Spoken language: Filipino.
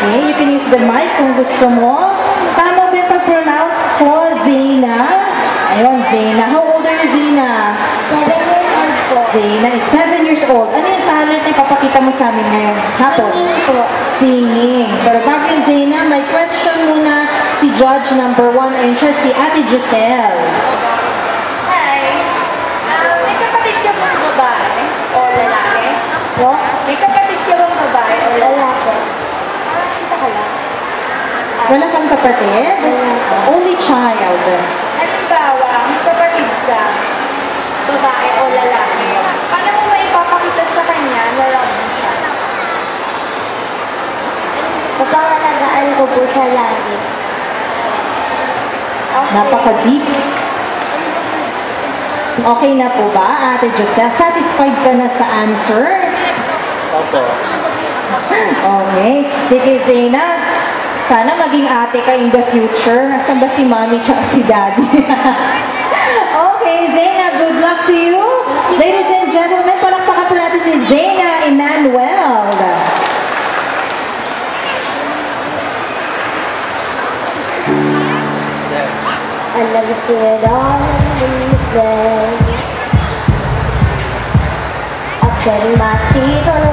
Okay, you can use the mic kung gusto mo. Tama ba yung pag-pronounce ko, Zena? Ayun, Zena. How old are you, Zena? 7 years old po. Zena is 7 years old. Ano yung talent na ipapakita mo sa amin ngayon? Hapon? Singing po. Singing. Pero bago yung Zena, may question muna si Judge number 1 and siya si Ate Giselle. Hi. May kapatid ka bang babae o lalaki? Po? May kapatid ka bang babae o lalaki? Wala po. Isa ka lang. Wala kang kapatid? Only child. Halimbawa, may kapatid ka, babae o lalaki. Paano mo maipapakita sa kanya na love mo siya? Papangalagaan ko po siya lagi. Okay. Napaka-deep. Okay na po ba, Ate Giselle? Satisfied ka na sa answer? Opo. Okay. Sige, Zena. Sana maging ate ka in the future. Asan ba si Mommy tsaka si Daddy? Okay, Zena, good luck to you. Ladies and gentlemen, palakpakan po natin si Zena Emmanuel. I never see it all in the face. I'm cutting my teeth on